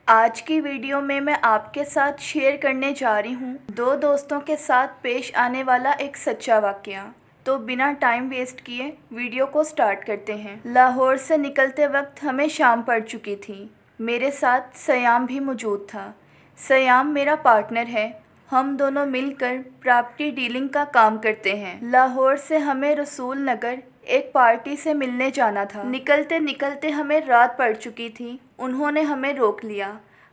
آج کی ویڈیو میں آپ کے ساتھ شیئر کرنے جا رہی ہوں دو دوستوں کے ساتھ پیش آنے والا ایک سچا واقعہ۔ تو بنا ٹائم ویسٹ کیے ویڈیو کو سٹارٹ کرتے ہیں۔ لاہور سے نکلتے وقت ہمیں شام پڑ چکی تھی۔ میرے ساتھ سیام بھی موجود تھا۔ سیام میرا پارٹنر ہے۔ ہم دونوں مل کر پراپرٹی ڈیلنگ کا کام کرتے ہیں۔ لاہور سے ہمیں رسول نگر ایک پارٹی سے ملنے جانا تھا۔ نکلتے نکلتے ہمیں رات پڑ چکی تھی۔ انہوں نے ہمیں روک لیا۔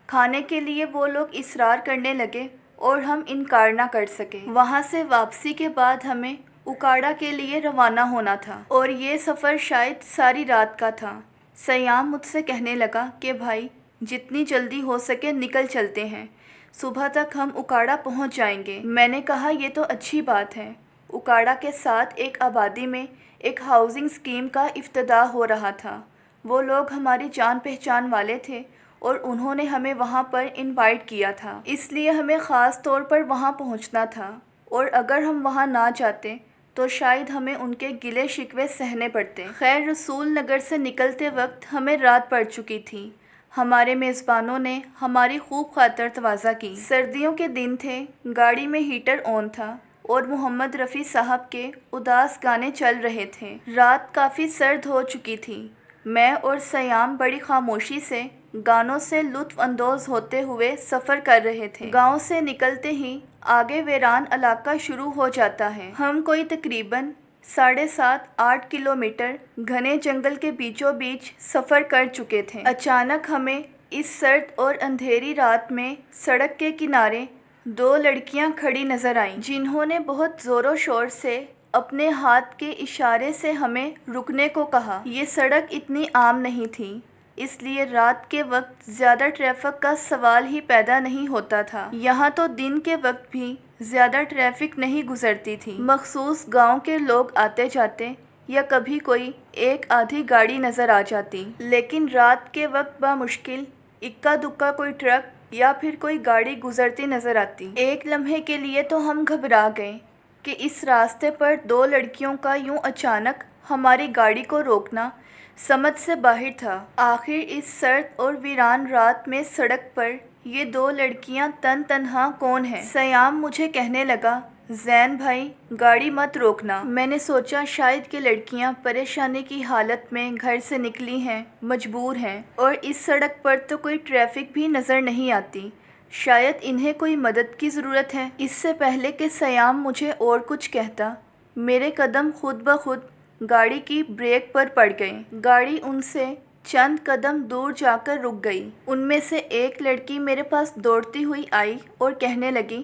کھانے کے لیے وہ لوگ اصرار کرنے لگے اور ہم انکار نہ کر سکے۔ وہاں سے واپسی کے بعد ہمیں اکاڑا کے لیے روانہ ہونا تھا اور یہ سفر شاید ساری رات کا تھا۔ سیام مجھ سے کہنے لگا کہ بھائی جتنی جلدی ہو سکے نکل چلتے ہیں، صبح تک ہم اکاڑا پہنچ جائیں گے۔ میں نے کہا یہ تو اچھی بات ہے۔ اکاڑا کے ساتھ ایک آبادی میں ایک ہاؤسنگ اسکیم کا افتتاح ہو رہا تھا۔ وہ لوگ ہماری جان پہچان والے تھے اور انہوں نے ہمیں وہاں پر انوائٹ کیا تھا، اس لیے ہمیں خاص طور پر وہاں پہنچنا تھا، اور اگر ہم وہاں نہ جاتے تو شاید ہمیں ان کے گلے شکوے سہنے پڑتے۔ خیر رسول نگر سے نکلتے وقت ہمیں رات پڑ چکی تھی۔ ہمارے میزبانوں نے ہماری خوب خاطر تواضع کی۔ سردیوں کے دن تھے، گاڑی میں ہیٹر آن تھا اور محمد رفیع صاحب کے اداس گانے چل رہے تھے۔ رات کافی سرد ہو چکی تھی۔ میں اور سیام بڑی خاموشی سے گانوں سے لطف اندوز ہوتے ہوئے سفر کر رہے تھے۔ گاؤں سے نکلتے ہی آگے ویران علاقہ شروع ہو جاتا ہے۔ ہم کوئی تقریباً 7.5-8 کلومیٹر گھنے جنگل کے بیچوں بیچ سفر کر چکے تھے۔ اچانک ہمیں اس سرد اور اندھیری رات میں سڑک کے کنارے دو لڑکیاں کھڑی نظر آئیں، جنہوں نے بہت زور و شور سے اپنے ہاتھ کے اشارے سے ہمیں رکنے کو کہا۔ یہ سڑک اتنی عام نہیں تھی، اس لیے رات کے وقت زیادہ ٹریفک کا سوال ہی پیدا نہیں ہوتا تھا۔ یہاں تو دن کے وقت بھی زیادہ ٹریفک نہیں گزرتی تھی، مخصوص گاؤں کے لوگ آتے جاتے یا کبھی کوئی ایک آدھی گاڑی نظر آ جاتی، لیکن رات کے وقت بامشکل اکا دکا کوئی ٹرک یا پھر کوئی گاڑی گزرتی نظر آتی۔ ایک لمحے کے لیے تو ہم گھبرا گئے کہ اس راستے پر دو لڑکیوں کا یوں اچانک ہماری گاڑی کو روکنا سمجھ سے باہر تھا۔ آخر اس سرد اور ویران رات میں سڑک پر یہ دو لڑکیاں تنہا کون ہیں؟ سیام مجھے کہنے لگا، زین بھائی گاڑی مت روکنا۔ میں نے سوچا شاید کہ لڑکیاں پریشانی کی حالت میں گھر سے نکلی ہیں، مجبور ہیں، اور اس سڑک پر تو کوئی ٹریفک بھی نظر نہیں آتی، شاید انہیں کوئی مدد کی ضرورت ہے۔ اس سے پہلے کہ سیام مجھے اور کچھ کہتا، میرے قدم خود بخود گاڑی کی بریک پر پڑ گئے۔ گاڑی ان سے چند قدم دور جا کر رک گئی۔ ان میں سے ایک لڑکی میرے پاس دوڑتی ہوئی آئی اور کہنے لگی،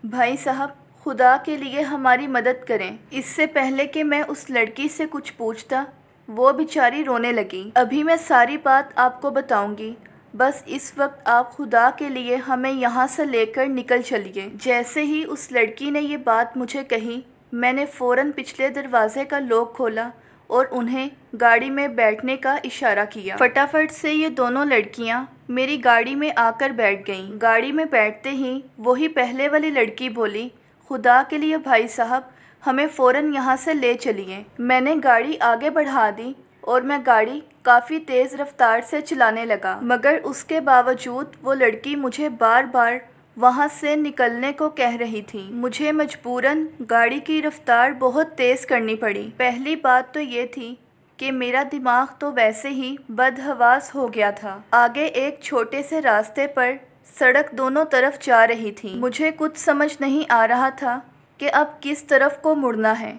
بھائی صاحب خدا کے لیے ہماری مدد کریں۔ اس سے پہلے کہ میں اس لڑکی سے کچھ پوچھتا وہ بیچاری رونے لگی۔ ابھی میں ساری بات آپ کو بتاؤں گی، بس اس وقت آپ خدا کے لیے ہمیں یہاں سے لے کر نکل چلیے۔ جیسے ہی اس لڑکی نے یہ بات مجھے کہی، میں نے فوراً پچھلے دروازے کا لاک کھولا اور انہیں گاڑی میں بیٹھنے کا اشارہ کیا۔ فٹافٹ سے یہ دونوں لڑکیاں میری گاڑی میں آ کر بیٹھ گئیں۔ گاڑی میں بیٹھتے ہی وہی پہلے والی لڑکی بولی، خدا کے لیے بھائی صاحب ہمیں فوراً یہاں سے لے چلیے۔ میں نے گاڑی آگے بڑھا دی اور میں گاڑی کافی تیز رفتار سے چلانے لگا، مگر اس کے باوجود وہ لڑکی مجھے بار بار وہاں سے نکلنے کو کہہ رہی تھی۔ مجھے مجبوراً گاڑی کی رفتار بہت تیز کرنی پڑی۔ پہلی بات تو یہ تھی کہ میرا دماغ تو ویسے ہی بدحواس ہو گیا تھا۔ آگے ایک چھوٹے سے راستے پر سڑک دونوں طرف جا رہی تھی۔ مجھے کچھ سمجھ نہیں آ رہا تھا کہ اب کس طرف کو مڑنا ہے،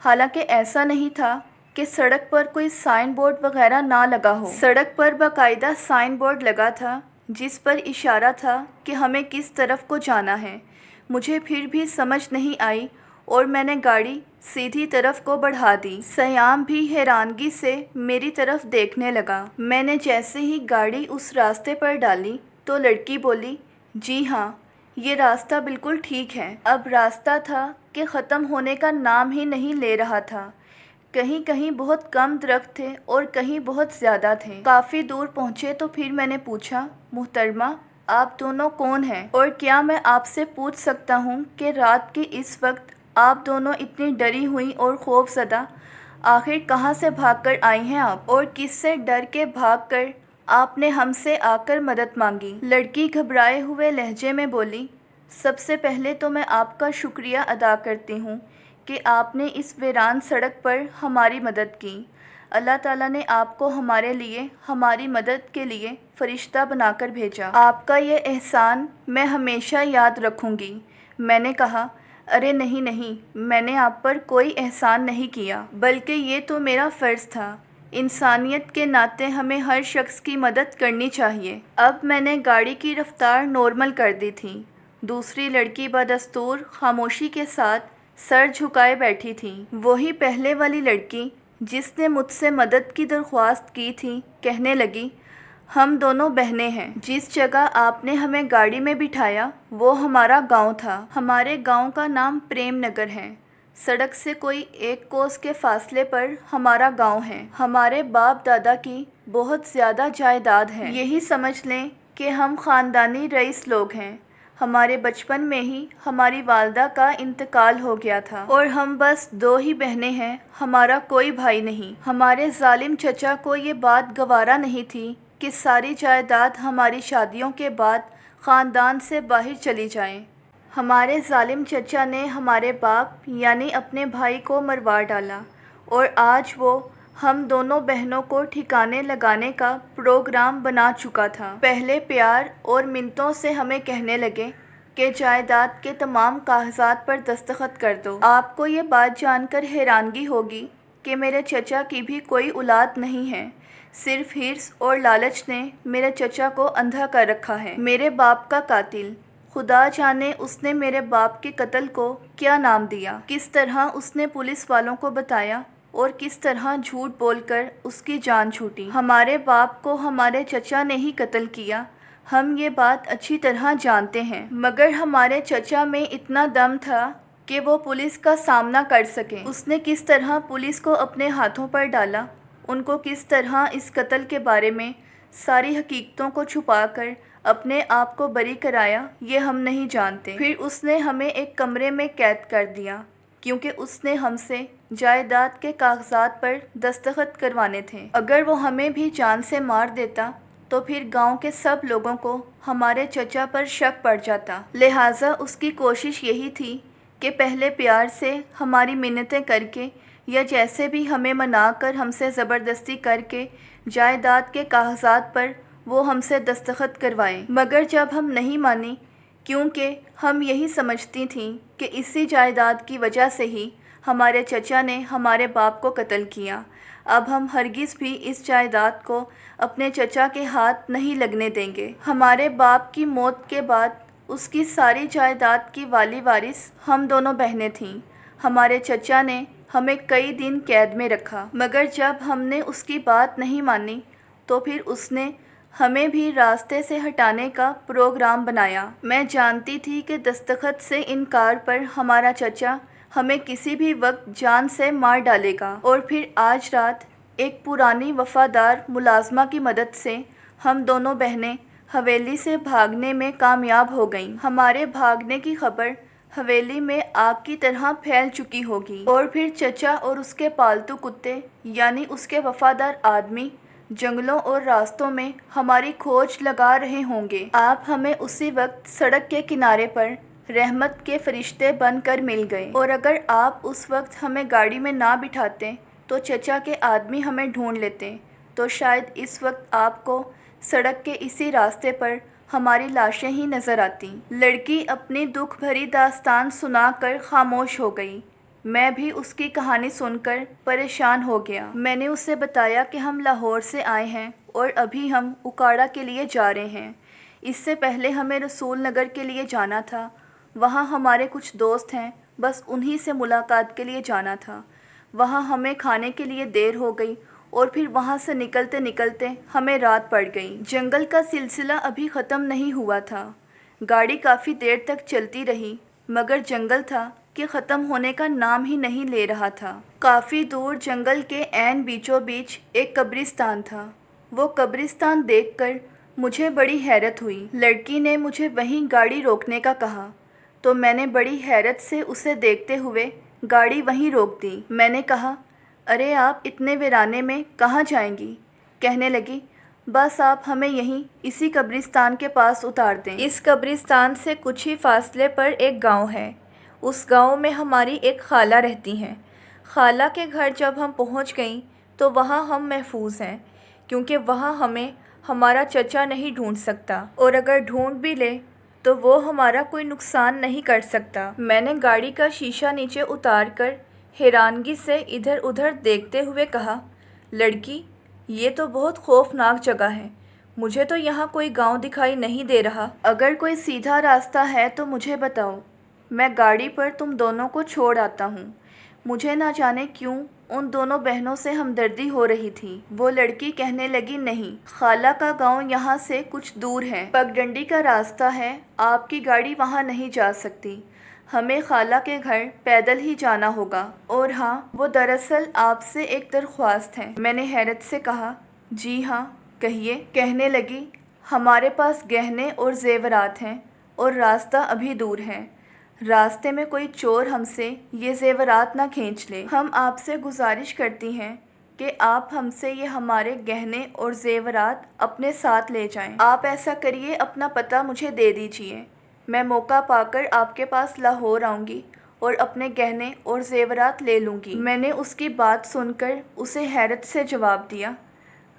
حالانکہ ایسا نہیں تھا کہ سڑک پر کوئی سائن بورڈ وغیرہ نہ لگا ہو۔ سڑک پر باقاعدہ سائن بورڈ لگا تھا جس پر اشارہ تھا کہ ہمیں کس طرف کو جانا ہے۔ مجھے پھر بھی سمجھ نہیں آئی اور میں نے گاڑی سیدھی طرف کو بڑھا دی۔ سیام بھی حیرانگی سے میری طرف دیکھنے لگا۔ میں نے جیسے ہی گاڑی اس راستے پر ڈالی تو لڑکی بولی، جی ہاں یہ راستہ بالکل ٹھیک ہے۔ اب راستہ تھا کہ ختم ہونے کا نام ہی نہیں لے رہا تھا۔ کہیں کہیں بہت کم درخت تھے اور کہیں بہت زیادہ تھے۔ کافی دور پہنچے تو پھر میں نے پوچھا، محترمہ آپ دونوں کون ہیں، اور کیا میں آپ سے پوچھ سکتا ہوں کہ رات کے اس وقت آپ دونوں اتنی ڈری ہوئی اور خوف زدہ آخر کہاں سے بھاگ کر آئی ہیں آپ، اور کس سے ڈر کے بھاگ کر آپ نے ہم سے آ کر مدد مانگی۔ لڑکی گھبرائے ہوئے لہجے میں بولی، سب سے پہلے تو میں آپ کا شکریہ ادا کرتی ہوں کہ آپ نے اس ویران سڑک پر ہماری مدد کی۔ اللہ تعالیٰ نے آپ کو ہمارے لیے، ہماری مدد کے لیے فرشتہ بنا کر بھیجا۔ آپ کا یہ احسان میں ہمیشہ یاد رکھوں گی۔ میں نے کہا، ارے نہیں نہیں، میں نے آپ پر کوئی احسان نہیں کیا، بلکہ یہ تو میرا فرض تھا۔ انسانیت کے ناطے ہمیں ہر شخص کی مدد کرنی چاہیے۔ اب میں نے گاڑی کی رفتار نارمل کر دی تھی۔ دوسری لڑکی بدستور خاموشی کے ساتھ سر جھکائے بیٹھی تھی۔ وہی پہلے والی لڑکی جس نے مجھ سے مدد کی درخواست کی تھی کہنے لگی، ہم دونوں بہنیں ہیں۔ جس جگہ آپ نے ہمیں گاڑی میں بٹھایا وہ ہمارا گاؤں تھا۔ ہمارے گاؤں کا نام پریم نگر ہے۔ سڑک سے کوئی 1 کوس کے فاصلے پر ہمارا گاؤں ہے۔ ہمارے باپ دادا کی بہت زیادہ جائیداد ہے۔ یہی سمجھ لیں کہ ہم خاندانی رئیس لوگ ہیں۔ ہمارے بچپن میں ہی ہماری والدہ کا انتقال ہو گیا تھا اور ہم بس 2 ہی بہنیں ہیں، ہمارا کوئی بھائی نہیں۔ ہمارے ظالم چچا کو یہ بات گوارا نہیں تھی کہ ساری جائیداد ہماری شادیوں کے بعد خاندان سے باہر چلی جائے۔ ہمارے ظالم چچا نے ہمارے باپ یعنی اپنے بھائی کو مروا ڈالا اور آج وہ ہم دونوں بہنوں کو ٹھکانے لگانے کا پروگرام بنا چکا تھا۔ پہلے پیار اور منتوں سے ہمیں کہنے لگے کہ جائیداد کے تمام کاغذات پر دستخط کر دو۔ آپ کو یہ بات جان کر حیرانگی ہوگی کہ میرے چچا کی بھی کوئی اولاد نہیں ہے۔ صرف ہرس اور لالچ نے میرے چچا کو اندھا کر رکھا ہے۔ میرے باپ کا قاتل، خدا جانے اس نے میرے باپ کے قتل کو کیا نام دیا، کس طرح اس نے پولیس والوں کو بتایا اور کس طرح جھوٹ بول کر اس کی جان چھوٹی۔ ہمارے باپ کو ہمارے چچا نے ہی قتل کیا، ہم یہ بات اچھی طرح جانتے ہیں، مگر ہمارے چچا میں اتنا دم تھا کہ وہ پولیس کا سامنا کر سکیں۔ اس نے کس طرح پولیس کو اپنے ہاتھوں پر ڈالا، ان کو کس طرح اس قتل کے بارے میں ساری حقیقتوں کو چھپا کر اپنے آپ کو بری کرایا، یہ ہم نہیں جانتے۔ پھر اس نے ہمیں ایک کمرے میں قید کر دیا کیونکہ اس نے ہم سے جائیداد کے کاغذات پر دستخط کروانے تھے۔ اگر وہ ہمیں بھی جان سے مار دیتا تو پھر گاؤں کے سب لوگوں کو ہمارے چچا پر شک پڑ جاتا۔ لہٰذا اس کی کوشش یہی تھی کہ پہلے پیار سے ہماری منتیں کر کے یا جیسے بھی ہمیں منا کر ہم سے زبردستی کر کے جائیداد کے کاغذات پر وہ ہم سے دستخط کروائے۔ مگر جب ہم نہیں مانی، کیونکہ ہم یہی سمجھتی تھیں کہ اسی جائیداد کی وجہ سے ہی ہمارے چچا نے ہمارے باپ کو قتل کیا، اب ہم ہرگز بھی اس جائیداد کو اپنے چچا کے ہاتھ نہیں لگنے دیں گے۔ ہمارے باپ کی موت کے بعد اس کی ساری جائیداد کی والی وارث ہم دونوں بہنیں تھیں۔ ہمارے چچا نے ہمیں کئی دن قید میں رکھا، مگر جب ہم نے اس کی بات نہیں مانی تو پھر اس نے ہمیں بھی راستے سے ہٹانے کا پروگرام بنایا۔ میں جانتی تھی کہ دستخط سے انکار پر ہمارا چچا ہمیں کسی بھی وقت جان سے مار ڈالے گا، اور پھر آج رات ایک پرانی وفادار ملازمہ کی مدد سے ہم دونوں بہنیں حویلی سے بھاگنے میں کامیاب ہو گئیں۔ ہمارے بھاگنے کی خبر حویلی میں آگ کی طرح پھیل چکی ہوگی، اور پھر چچا اور اس کے پالتو کتے یعنی اس کے وفادار آدمی جنگلوں اور راستوں میں ہماری کھوج لگا رہے ہوں گے۔ آپ ہمیں اسی وقت سڑک کے کنارے پر رحمت کے فرشتے بن کر مل گئے، اور اگر آپ اس وقت ہمیں گاڑی میں نہ بٹھاتے تو چچا کے آدمی ہمیں ڈھونڈ لیتے تو شاید اس وقت آپ کو سڑک کے اسی راستے پر ہماری لاشیں ہی نظر آتیں۔ لڑکی اپنی دکھ بھری داستان سنا کر خاموش ہو گئی۔ میں بھی اس کی کہانی سن کر پریشان ہو گیا۔ میں نے اسے بتایا کہ ہم لاہور سے آئے ہیں اور ابھی ہم اکاڑا کے لیے جا رہے ہیں۔ اس سے پہلے ہمیں رسول نگر کے لیے جانا تھا، وہاں ہمارے کچھ دوست ہیں، بس انہی سے ملاقات کے لیے جانا تھا۔ وہاں ہمیں کھانے کے لیے دیر ہو گئی اور پھر وہاں سے نکلتے نکلتے ہمیں رات پڑ گئی۔ جنگل کا سلسلہ ابھی ختم نہیں ہوا تھا۔ گاڑی کافی دیر تک چلتی رہی، مگر جنگل تھا کہ ختم ہونے کا نام ہی نہیں لے رہا تھا۔ کافی دور جنگل کے عین بیچوں بیچ ایک قبرستان تھا۔ وہ قبرستان دیکھ کر مجھے بڑی حیرت ہوئی۔ لڑکی نے مجھے وہیں گاڑی روکنے کا کہا تو میں نے بڑی حیرت سے اسے دیکھتے ہوئے گاڑی وہیں روک دی۔ میں نے کہا، ارے آپ اتنے ویرانے میں کہاں جائیں گی؟ کہنے لگی، بس آپ ہمیں یہیں اسی قبرستان کے پاس اتار دیں۔ اس قبرستان سے کچھ ہی فاصلے پر ایک گاؤں ہے۔ اس گاؤں میں ہماری ایک خالہ رہتی ہیں۔ خالہ کے گھر جب ہم پہنچ گئیں تو وہاں ہم محفوظ ہیں، کیونکہ وہاں ہمیں ہمارا چچا نہیں ڈھونڈ سکتا، اور اگر ڈھونڈ بھی لے تو وہ ہمارا کوئی نقصان نہیں کر سکتا۔ میں نے گاڑی کا شیشہ نیچے اتار کر حیرانگی سے ادھر ادھر دیکھتے ہوئے کہا، لڑکی، یہ تو بہت خوفناک جگہ ہے۔ مجھے تو یہاں کوئی گاؤں دکھائی نہیں دے رہا۔ اگر کوئی سیدھا راستہ ہے تو مجھے بتاؤ، میں گاڑی پر تم دونوں کو چھوڑ آتا ہوں۔ مجھے نہ جانے کیوں ان دونوں بہنوں سے ہمدردی ہو رہی تھی۔ وہ لڑکی کہنے لگی، نہیں، خالہ کا گاؤں یہاں سے کچھ دور ہے، پگڈنڈی کا راستہ ہے، آپ کی گاڑی وہاں نہیں جا سکتی، ہمیں خالہ کے گھر پیدل ہی جانا ہوگا۔ اور ہاں، وہ دراصل آپ سے ایک درخواست ہے۔ میں نے حیرت سے کہا، جی ہاں، کہیے۔ کہنے لگی، ہمارے پاس گہنے اور زیورات ہیں اور راستہ ابھی دور ہے، راستے میں کوئی چور ہم سے یہ زیورات نہ کھینچ لے۔ ہم آپ سے گزارش کرتی ہیں کہ آپ ہم سے یہ ہمارے گہنے اور زیورات اپنے ساتھ لے جائیں۔ آپ ایسا کریے، اپنا پتہ مجھے دے دیجیے، میں موقع پا کر آپ کے پاس لاہور آؤں گی اور اپنے گہنے اور زیورات لے لوں گی۔ میں نے اس کی بات سن کر اسے حیرت سے جواب دیا،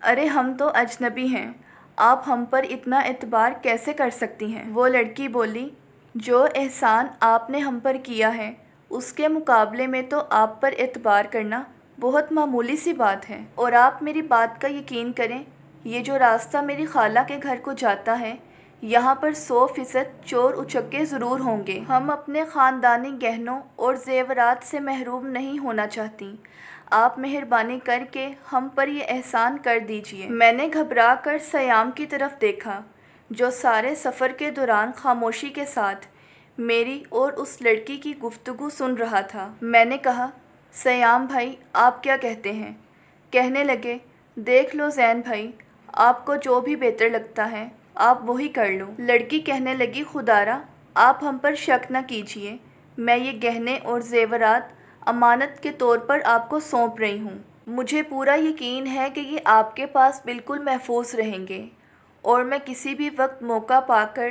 ارے ہم تو اجنبی ہیں، آپ ہم پر اتنا اعتبار کیسے کر سکتی ہیں؟ وہ لڑکی بولی، جو احسان آپ نے ہم پر کیا ہے اس کے مقابلے میں تو آپ پر اعتبار کرنا بہت معمولی سی بات ہے۔ اور آپ میری بات کا یقین کریں، یہ جو راستہ میری خالہ کے گھر کو جاتا ہے، یہاں پر 100% چور اچکے ضرور ہوں گے۔ ہم اپنے خاندانی گہنوں اور زیورات سے محروم نہیں ہونا چاہتی، آپ مہربانی کر کے ہم پر یہ احسان کر دیجیے۔ میں نے گھبرا کر سیام کی طرف دیکھا، جو سارے سفر کے دوران خاموشی کے ساتھ میری اور اس لڑکی کی گفتگو سن رہا تھا۔ میں نے کہا، سیام بھائی، آپ کیا کہتے ہیں؟ کہنے لگے، دیکھ لو زین بھائی، آپ کو جو بھی بہتر لگتا ہے آپ وہی کر لو۔ لڑکی کہنے لگی، خدارا آپ ہم پر شک نہ کیجیے، میں یہ گہنے اور زیورات امانت کے طور پر آپ کو سونپ رہی ہوں۔ مجھے پورا یقین ہے کہ یہ آپ کے پاس بالکل محفوظ رہیں گے، اور میں کسی بھی وقت موقع پا کر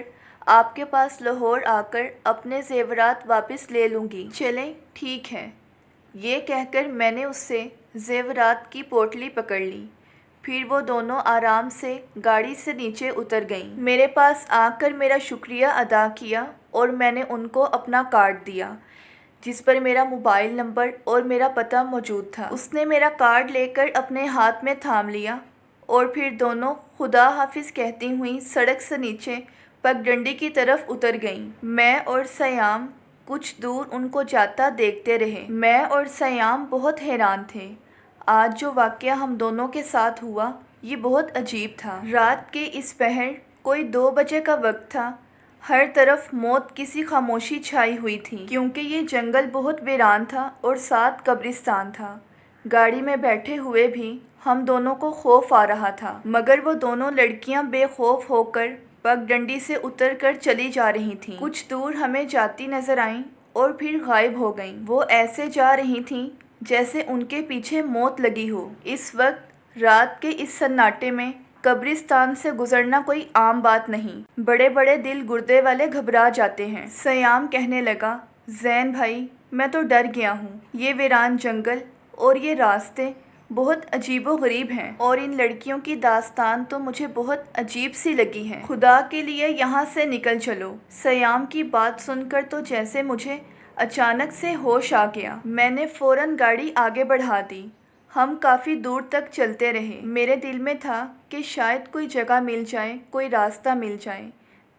آپ کے پاس لاہور آ کر اپنے زیورات واپس لے لوں گی۔ چلیں، ٹھیک ہے۔ یہ کہہ کر میں نے اس سے زیورات کی پوٹلی پکڑ لی، پھر وہ دونوں آرام سے گاڑی سے نیچے اتر گئیں۔ میرے پاس آ کر میرا شکریہ ادا کیا اور میں نے ان کو اپنا کارڈ دیا، جس پر میرا موبائل نمبر اور میرا پتہ موجود تھا۔ اس نے میرا کارڈ لے کر اپنے ہاتھ میں تھام لیا، اور پھر دونوں خدا حافظ کہتی ہوئیں سڑک سے نیچے پگڈنڈی کی طرف اتر گئیں۔ میں اور سیام کچھ دور ان کو جاتا دیکھتے رہے۔ میں اور سیام بہت حیران تھے۔ آج جو واقعہ ہم دونوں کے ساتھ ہوا، یہ بہت عجیب تھا۔ رات کے اس پہر کوئی 2 بجے کا وقت تھا، ہر طرف موت کی سی خاموشی چھائی ہوئی تھی، کیونکہ یہ جنگل بہت ویران تھا اور ساتھ قبرستان تھا۔ گاڑی میں بیٹھے ہوئے بھی ہم دونوں کو خوف آ رہا تھا، مگر وہ دونوں لڑکیاں بے خوف ہو کر پگڈنڈی سے اتر کر چلی جا رہی تھیں۔ کچھ دور ہمیں جاتی نظر آئیں اور پھر غائب ہو گئیں۔ وہ ایسے جا رہی تھیں جیسے ان کے پیچھے موت لگی ہو۔ اس وقت رات کے اس سناٹے میں قبرستان سے گزرنا کوئی عام بات نہیں۔ بڑے بڑے دل گردے والے گھبرا جاتے ہیں۔ سیام کہنے لگا، زین بھائی، میں تو ڈر گیا ہوں، یہ ویران جنگل اور یہ راستے بہت عجیب و غریب ہیں، اور ان لڑکیوں کی داستان تو مجھے بہت عجیب سی لگی ہے۔ خدا کے لیے یہاں سے نکل چلو۔ سیام کی بات سن کر تو جیسے مجھے اچانک سے ہوش آ گیا۔ میں نے فوراً گاڑی آگے بڑھا دی۔ ہم کافی دور تک چلتے رہے۔ میرے دل میں تھا کہ شاید کوئی جگہ مل جائے، کوئی راستہ مل جائے،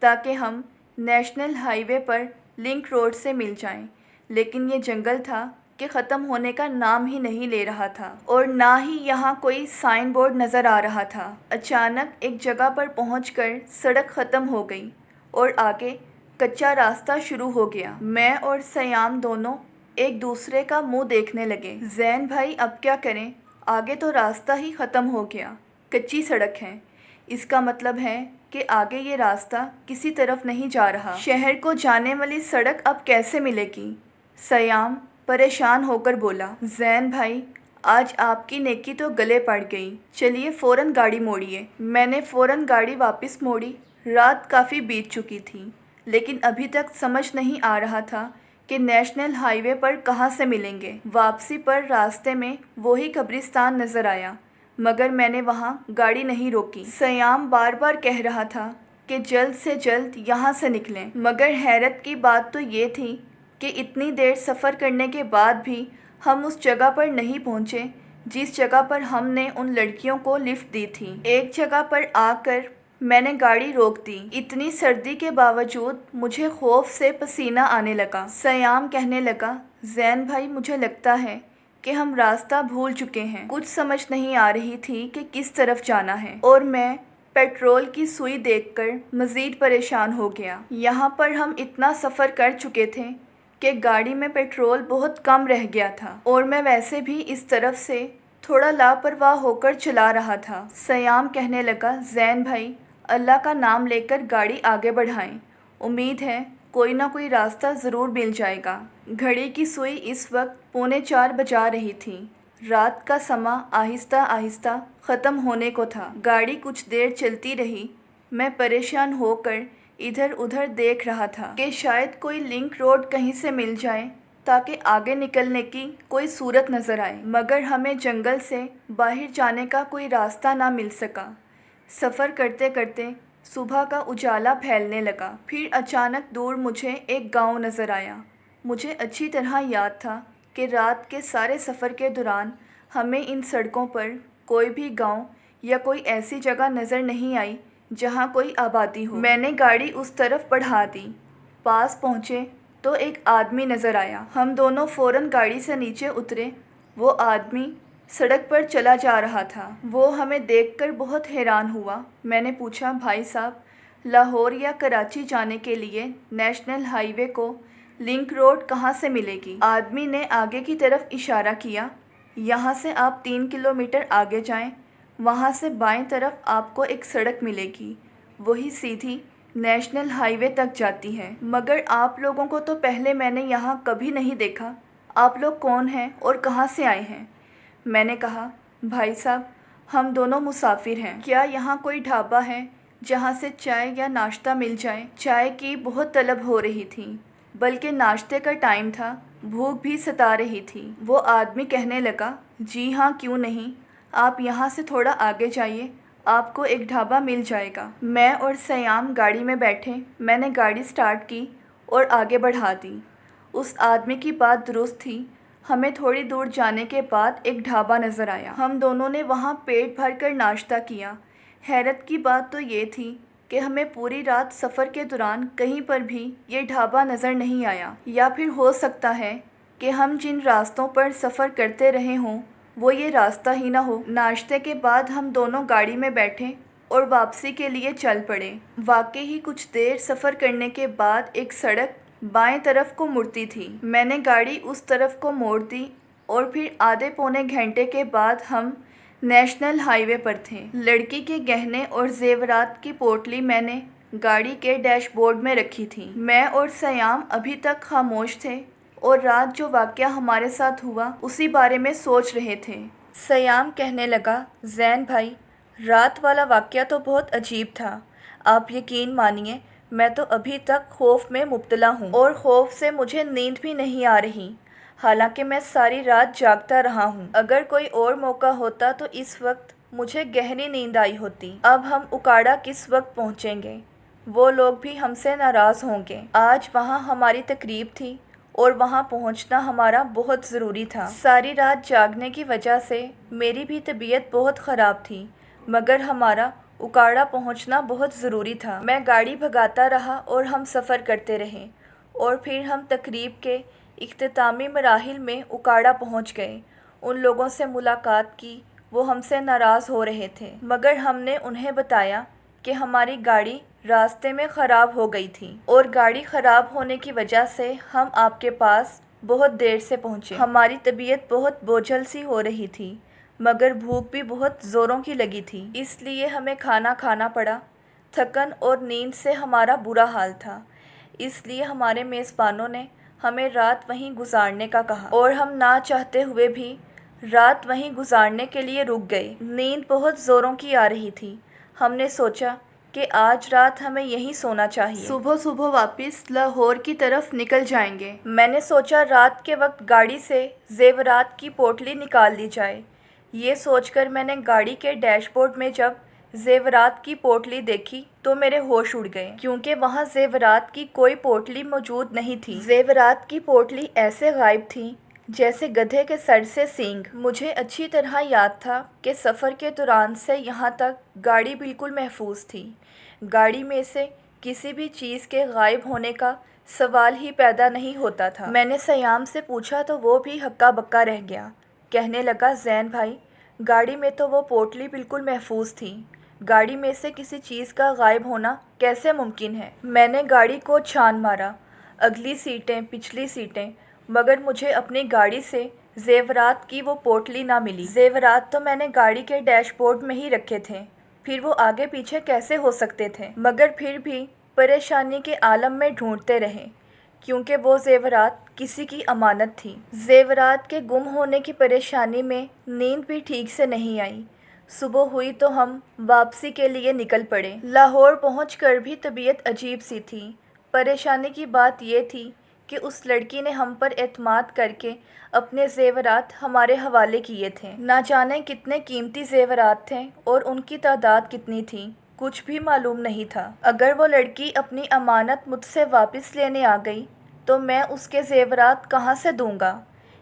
تاکہ ہم نیشنل ہائی وے پر لنک روڈ سے مل جائیں، لیکن یہ جنگل تھا کہ ختم ہونے کا نام ہی نہیں لے رہا تھا، اور نہ ہی یہاں کوئی سائن بورڈ نظر آ رہا تھا۔ اچانک ایک جگہ پر پہنچ کر سڑک ختم ہو گئی اور آگے کچا راستہ شروع ہو گیا۔ میں اور سیام دونوں ایک دوسرے کا منہ دیکھنے لگے۔ زین بھائی، اب کیا کریں؟ آگے تو راستہ ہی ختم ہو گیا، کچی سڑک ہے، اس کا مطلب ہے کہ آگے یہ راستہ کسی طرف نہیں جا رہا۔ شہر کو جانے والی سڑک اب کیسے ملے گی؟ سیام پریشان ہو کر بولا۔ زین بھائی، آج آپ کی نیکی تو گلے پڑ گئی، چلیے فوراً گاڑی موڑیے۔ میں نے فوراً گاڑی واپس موڑی۔ رات کافی بیت چکی تھی، لیکن ابھی تک سمجھ نہیں آ رہا تھا کہ نیشنل ہائی وے پر کہاں سے ملیں گے۔ واپسی پر راستے میں وہی قبرستان نظر آیا، مگر میں نے وہاں گاڑی نہیں روکی۔ سیام بار بار کہہ رہا تھا کہ جلد سے جلد یہاں سے نکلیں، مگر حیرت کی بات تو یہ تھی کہ اتنی دیر سفر کرنے کے بعد بھی ہم اس جگہ پر نہیں پہنچے جس جگہ پر ہم نے ان لڑکیوں کو لفٹ دی تھی۔ ایک جگہ پر آ کر میں نے گاڑی روک دی۔ اتنی سردی کے باوجود مجھے خوف سے پسینہ آنے لگا۔ سیام کہنے لگا، زین بھائی مجھے لگتا ہے کہ ہم راستہ بھول چکے ہیں۔ کچھ سمجھ نہیں آ رہی تھی کہ کس طرف جانا ہے، اور میں پیٹرول کی سوئی دیکھ کر مزید پریشان ہو گیا۔ یہاں پر ہم اتنا سفر کر چکے تھے کہ گاڑی میں پیٹرول بہت کم رہ گیا تھا، اور میں ویسے بھی اس طرف سے تھوڑا لاپرواہ ہو کر چلا رہا تھا۔ سیام کہنے لگا، زین بھائی اللہ کا نام لے کر گاڑی آگے بڑھائیں، امید ہے کوئی نہ کوئی راستہ ضرور مل جائے گا۔ گھڑی کی سوئی اس وقت 3:45 بجا رہی تھی۔ رات کا سماں آہستہ آہستہ ختم ہونے کو تھا۔ گاڑی کچھ دیر چلتی رہی۔ میں پریشان ہو کر ادھر ادھر دیکھ رہا تھا کہ شاید کوئی لنک روڈ کہیں سے مل جائے تاکہ آگے نکلنے کی کوئی صورت نظر آئے، مگر ہمیں جنگل سے باہر جانے کا کوئی راستہ نہ مل سکا۔ سفر کرتے کرتے صبح کا اجالا پھیلنے لگا۔ پھر اچانک دور مجھے ایک گاؤں نظر آیا۔ مجھے اچھی طرح یاد تھا کہ رات کے سارے سفر کے دوران ہمیں ان سڑکوں پر کوئی بھی گاؤں یا کوئی ایسی جگہ نظر نہیں آئی جہاں کوئی آبادی ہو۔ میں نے گاڑی اس طرف بڑھا دی۔ پاس پہنچے تو ایک آدمی نظر آیا۔ ہم دونوں فوراً گاڑی سے نیچے اترے۔ وہ آدمی سڑک پر چلا جا رہا تھا۔ وہ ہمیں دیکھ کر بہت حیران ہوا۔ میں نے پوچھا، بھائی صاحب، لاہور یا کراچی جانے کے لیے نیشنل ہائی وے کو لنک روڈ کہاں سے ملے گی؟ آدمی نے آگے کی طرف اشارہ کیا۔ یہاں سے آپ 3 کلومیٹر آگے جائیں، وہاں سے بائیں طرف آپ کو ایک سڑک ملے گی، وہی سیدھی نیشنل ہائی وے تک جاتی ہے۔ مگر آپ لوگوں کو تو پہلے میں نے یہاں کبھی نہیں دیکھا، آپ لوگ کون ہیں اور کہاں سے آئے ہیں؟ میں نے کہا، بھائی صاحب ہم دونوں مسافر ہیں، کیا یہاں کوئی ڈھابہ ہے جہاں سے چائے یا ناشتہ مل جائے؟ چائے کی بہت طلب ہو رہی تھی، بلکہ ناشتے کا ٹائم تھا، بھوک بھی ستا رہی تھی۔ وہ آدمی کہنے لگا، جی ہاں کیوں نہیں، آپ یہاں سے تھوڑا آگے جائیے، آپ کو ایک ڈھابہ مل جائے گا۔ میں اور سیام گاڑی میں بیٹھے۔ میں نے گاڑی سٹارٹ کی اور آگے بڑھا دی۔ اس آدمی کی بات درست تھی۔ ہمیں تھوڑی دور جانے کے بعد ایک ڈھابہ نظر آیا۔ ہم دونوں نے وہاں پیٹ بھر کر ناشتہ کیا۔ حیرت کی بات تو یہ تھی کہ ہمیں پوری رات سفر کے دوران کہیں پر بھی یہ ڈھابہ نظر نہیں آیا، یا پھر ہو سکتا ہے کہ ہم جن راستوں پر سفر کرتے رہے ہوں وہ یہ راستہ ہی نہ ہو۔ ناشتے کے بعد ہم دونوں گاڑی میں بیٹھے اور واپسی کے لیے چل پڑے۔ واقعی ہی کچھ دیر سفر کرنے کے بعد ایک سڑک بائیں طرف کو مڑتی تھی۔ میں نے گاڑی اس طرف کو موڑ دی اور پھر آدھے پونے گھنٹے کے بعد ہم نیشنل ہائی وے پر تھے۔ لڑکی کے گہنے اور زیورات کی پوٹلی میں نے گاڑی کے ڈیش بورڈ میں رکھی تھی۔ میں اور سیام ابھی تک خاموش تھے اور رات جو واقعہ ہمارے ساتھ ہوا اسی بارے میں سوچ رہے تھے۔ سیام کہنے لگا، زین بھائی رات والا واقعہ تو بہت عجیب تھا، آپ یقین مانیے میں تو ابھی تک خوف میں مبتلا ہوں، اور خوف سے مجھے نیند بھی نہیں آ رہی، حالانکہ میں ساری رات جاگتا رہا ہوں۔ اگر کوئی اور موقع ہوتا تو اس وقت مجھے گہری نیند آئی ہوتی۔ اب ہم اکاڑا کس وقت پہنچیں گے؟ وہ لوگ بھی ہم سے ناراض ہوں گے۔ آج وہاں ہماری تقریب تھی اور وہاں پہنچنا ہمارا بہت ضروری تھا۔ ساری رات جاگنے کی وجہ سے میری بھی طبیعت بہت خراب تھی، مگر ہمارا اکاڑا پہنچنا بہت ضروری تھا۔ میں گاڑی بھگاتا رہا اور ہم سفر کرتے رہے، اور پھر ہم تقریب کے اختتامی مراحل میں اکاڑا پہنچ گئے۔ ان لوگوں سے ملاقات کی، وہ ہم سے ناراض ہو رہے تھے، مگر ہم نے انہیں بتایا کہ ہماری گاڑی راستے میں خراب ہو گئی تھی، اور گاڑی خراب ہونے کی وجہ سے ہم آپ کے پاس بہت دیر سے پہنچے۔ ہماری طبیعت بہت بوجھل سی ہو رہی تھی، مگر بھوک بھی بہت زوروں کی لگی تھی، اس لیے ہمیں کھانا کھانا پڑا۔ تھکن اور نیند سے ہمارا برا حال تھا، اس لیے ہمارے میزبانوں نے ہمیں رات وہیں گزارنے کا کہا، اور ہم نہ چاہتے ہوئے بھی رات وہیں گزارنے کے لیے رک گئے۔ نیند بہت زوروں کی آ رہی تھی۔ ہم نے سوچا کہ آج رات ہمیں یہیں سونا چاہیے، صبح صبح واپس لاہور کی طرف نکل جائیں گے۔ میں نے سوچا رات کے وقت گاڑی سے زیورات کی پوٹلی نکال لی جائے۔ یہ سوچ کر میں نے گاڑی کے ڈیش بورڈ میں جب زیورات کی پوٹلی دیکھی تو میرے ہوش اڑ گئے، کیونکہ وہاں زیورات کی کوئی پوٹلی موجود نہیں تھی۔ زیورات کی پوٹلی ایسے غائب تھی جیسے گدھے کے سر سے سینگ۔ مجھے اچھی طرح یاد تھا کہ سفر کے دوران سے یہاں تک گاڑی بالکل محفوظ تھی۔ گاڑی میں سے کسی بھی چیز کے غائب ہونے کا سوال ہی پیدا نہیں ہوتا تھا۔ میں نے سیام سے پوچھا تو وہ بھی ہکا بکا رہ گیا۔ کہنے لگا، زین بھائی، گاڑی میں تو وہ پوٹلی بالکل محفوظ تھی، گاڑی میں سے کسی چیز کا غائب ہونا کیسے ممکن ہے؟ میں نے گاڑی کو چھان مارا، اگلی سیٹیں، پچھلی سیٹیں، مگر مجھے اپنی گاڑی سے زیورات کی وہ پوٹلی نہ ملی۔ زیورات تو میں نے گاڑی کے ڈیش بورڈ میں ہی رکھے تھے، پھر وہ آگے پیچھے کیسے ہو سکتے تھے؟ مگر پھر بھی پریشانی کے عالم میں ڈھونڈتے رہے، کیونکہ وہ زیورات کسی کی امانت تھی۔ زیورات کے گم ہونے کی پریشانی میں نیند بھی ٹھیک سے نہیں آئی۔ صبح ہوئی تو ہم واپسی کے لیے نکل پڑے۔ لاہور پہنچ کر بھی طبیعت عجیب سی تھی۔ پریشانی کی بات یہ تھی کہ اس لڑکی نے ہم پر اعتماد کر کے اپنے زیورات ہمارے حوالے کیے تھے۔ نہ جانے کتنے قیمتی زیورات تھے اور ان کی تعداد کتنی تھی، کچھ بھی معلوم نہیں تھا۔ اگر وہ لڑکی اپنی امانت مجھ سے واپس لینے آ گئی تو میں اس کے زیورات کہاں سے دوں گا؟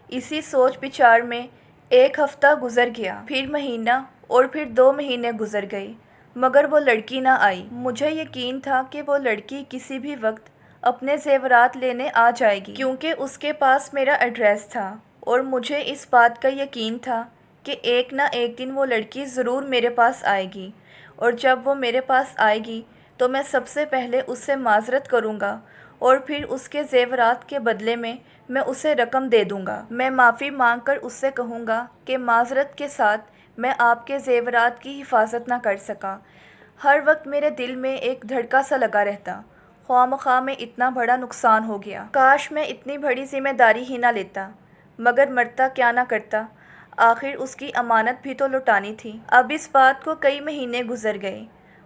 اسی سوچ بچار میں ایک ہفتہ گزر گیا، پھر مہینہ اور پھر 2 مہینے گزر گئے، مگر وہ لڑکی نہ آئی۔ مجھے یقین تھا کہ وہ لڑکی کسی بھی وقت اپنے زیورات لینے آ جائے گی، کیونکہ اس کے پاس میرا ایڈریس تھا، اور مجھے اس بات کا یقین تھا کہ ایک نہ ایک دن وہ لڑکی ضرور میرے پاس آئے گی، اور جب وہ میرے پاس آئے گی تو میں سب سے پہلے اس سے معذرت کروں گا، اور پھر اس کے زیورات کے بدلے میں اسے رقم دے دوں گا۔ میں معافی مانگ کر اس سے کہوں گا کہ معذرت کے ساتھ میں آپ کے زیورات کی حفاظت نہ کر سکا۔ ہر وقت میرے دل میں ایک دھڑکا سا لگا رہتا، خواہ مخواہ میں اتنا بڑا نقصان ہو گیا، کاش میں اتنی بڑی ذمہ داری ہی نہ لیتا، مگر مرتا کیا نہ کرتا، آخر اس کی امانت بھی تو لٹانی تھی۔ اب اس بات کو کئی مہینے گزر گئے،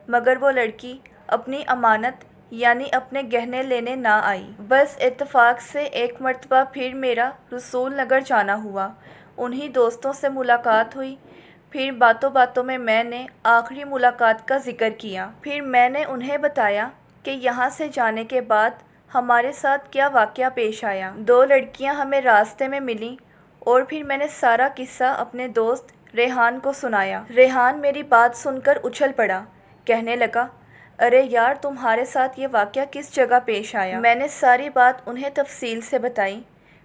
مگر وہ لڑکی اپنی امانت یعنی اپنے گہنے لینے نہ آئی۔ بس اتفاق سے ایک مرتبہ پھر میرا رسول نگر جانا ہوا، انہی دوستوں سے ملاقات ہوئی، پھر باتوں باتوں میں نے آخری ملاقات کا ذکر کیا۔ پھر میں نے انہیں بتایا کہ یہاں سے جانے کے بعد ہمارے ساتھ کیا واقعہ پیش آیا۔ 2 لڑکیاں ہمیں راستے میں ملیں، اور پھر میں نے سارا قصہ اپنے دوست ریحان کو سنایا۔ ریحان میری بات سن کر اچھل پڑا، کہنے لگا، ارے یار، تمہارے ساتھ یہ واقعہ کس جگہ پیش آیا؟ میں نے ساری بات انہیں تفصیل سے بتائی،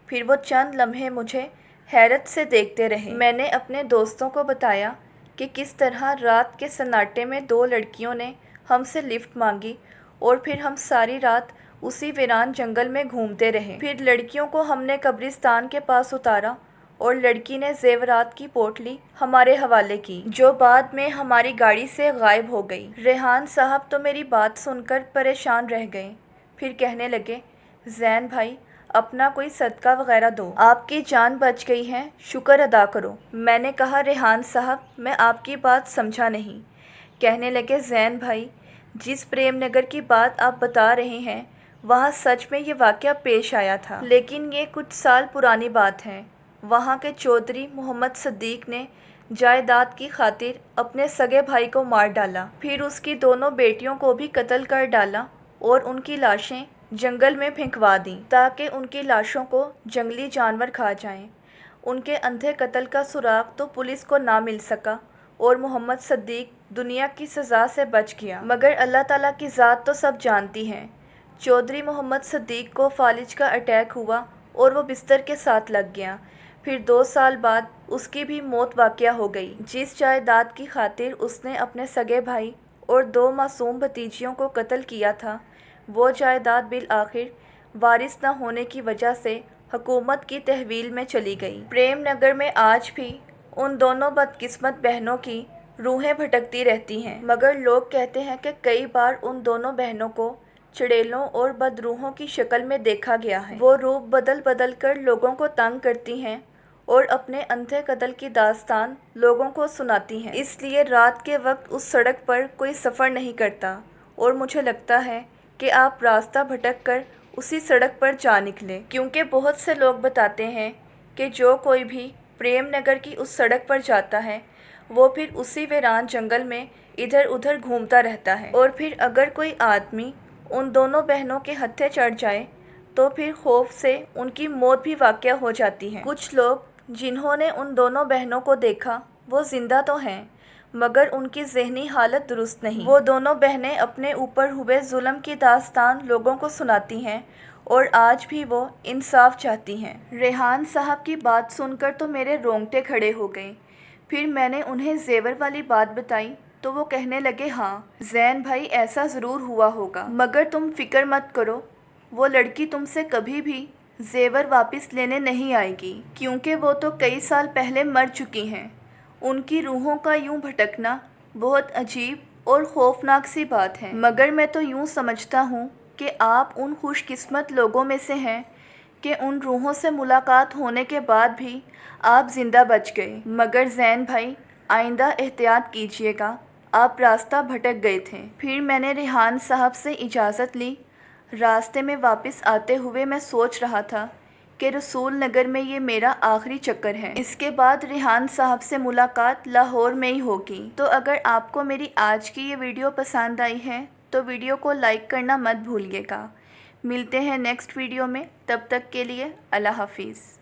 پھر وہ چند لمحے مجھے حیرت سے دیکھتے رہے۔ میں نے اپنے دوستوں کو بتایا کہ کس طرح رات کے سناٹے میں 2 لڑکیوں نے ہم سے لفٹ مانگی، اور پھر ہم ساری رات اسی ویران جنگل میں گھومتے رہے۔ پھر لڑکیوں کو ہم نے قبرستان کے پاس اتارا، اور لڑکی نے زیورات کی پوٹلی ہمارے حوالے کی، جو بعد میں ہماری گاڑی سے غائب ہو گئی۔ ریحان صاحب تو میری بات سن کر پریشان رہ گئے، پھر کہنے لگے، زین بھائی، اپنا کوئی صدقہ وغیرہ دو، آپ کی جان بچ گئی ہے، شکر ادا کرو۔ میں نے کہا، ریحان صاحب، میں آپ کی بات سمجھا نہیں۔ کہنے لگے، زین بھائی، جس پریم نگر کی بات آپ بتا رہے ہیں وہاں سچ میں یہ واقعہ پیش آیا تھا، لیکن یہ کچھ سال پرانی بات ہے۔ وہاں کے چودھری محمد صدیق نے جائیداد کی خاطر اپنے سگے بھائی کو مار ڈالا، پھر اس کی 2 بیٹیوں کو بھی قتل کر ڈالا، اور ان کی لاشیں جنگل میں پھینکوا دیں تاکہ ان کی لاشوں کو جنگلی جانور کھا جائیں۔ ان کے اندھے قتل کا سراغ تو پولیس کو نہ مل سکا، اور محمد صدیق دنیا کی سزا سے بچ گیا، مگر اللہ تعالیٰ کی ذات تو سب جانتی ہیں۔ چودھری محمد صدیق کو فالج کا اٹیک ہوا اور وہ بستر کے ساتھ لگ گیا، پھر 2 سال بعد اس کی بھی موت واقع ہو گئی۔ جس جائیداد کی خاطر اس نے اپنے سگے بھائی اور 2 معصوم بھتیجیوں کو قتل کیا تھا، وہ جائیداد بالآخر وارث نہ ہونے کی وجہ سے حکومت کی تحویل میں چلی گئی۔ پریم نگر میں آج بھی ان دونوں بدقسمت بہنوں کی روحیں بھٹکتی رہتی ہیں، مگر لوگ کہتے ہیں کہ کئی بار ان دونوں بہنوں کو چڑیلوں اور بدروحوں کی شکل میں دیکھا گیا ہے۔ وہ روپ بدل بدل کر لوگوں کو تنگ کرتی ہیں اور اپنے اندھے قتل کی داستان لوگوں کو سناتی ہیں۔ اس لیے رات کے وقت اس سڑک پر کوئی سفر نہیں کرتا اور مجھے لگتا ہے کہ آپ راستہ بھٹک کر اسی سڑک پر جا نکلے، کیونکہ بہت سے لوگ بتاتے ہیں کہ جو کوئی بھی پریم نگر کی اس سڑک پر جاتا ہے وہ پھر اسی ویران جنگل میں ادھر ادھر گھومتا رہتا ہے، اور پھر اگر کوئی آدمی ان دونوں بہنوں کے ہتھے چڑھ جائے تو پھر خوف سے ان کی موت بھی واقع ہو جاتی ہے۔ کچھ لوگ جنہوں نے ان دونوں بہنوں کو دیکھا وہ زندہ تو ہیں مگر ان کی ذہنی حالت درست نہیں۔ وہ دونوں بہنیں اپنے اوپر ہوئے ظلم کی داستان لوگوں کو سناتی ہیں اور آج بھی وہ انصاف چاہتی ہیں۔ ریحان صاحب کی بات سن کر تو میرے رونگٹے کھڑے ہو گئے۔ پھر میں نے انہیں زیور والی بات بتائی تو وہ کہنے لگے، ہاں زین بھائی ایسا ضرور ہوا ہوگا، مگر تم فکر مت کرو، وہ لڑکی تم سے کبھی بھی زیور واپس لینے نہیں آئے گی، کیونکہ وہ تو کئی سال پہلے مر چکی ہیں۔ ان کی روحوں کا یوں بھٹکنا بہت عجیب اور خوفناک سی بات ہے، مگر میں تو یوں سمجھتا ہوں کہ آپ ان خوش قسمت لوگوں میں سے ہیں کہ ان روحوں سے ملاقات ہونے کے بعد بھی آپ زندہ بچ گئے۔ مگر زین بھائی آئندہ احتیاط کیجیے گا، آپ راستہ بھٹک گئے تھے۔ پھر میں نے ریحان صاحب سے اجازت لی۔ راستے میں واپس آتے ہوئے میں سوچ رہا تھا کہ رسول نگر میں یہ میرا آخری چکر ہے، اس کے بعد ریحان صاحب سے ملاقات لاہور میں ہی ہوگی۔ تو اگر آپ کو میری آج کی یہ ویڈیو پسند آئی ہے تو ویڈیو کو لائک کرنا مت بھولیے گا۔ ملتے ہیں نیکسٹ ویڈیو میں، تب تک کے لیے اللہ حافظ۔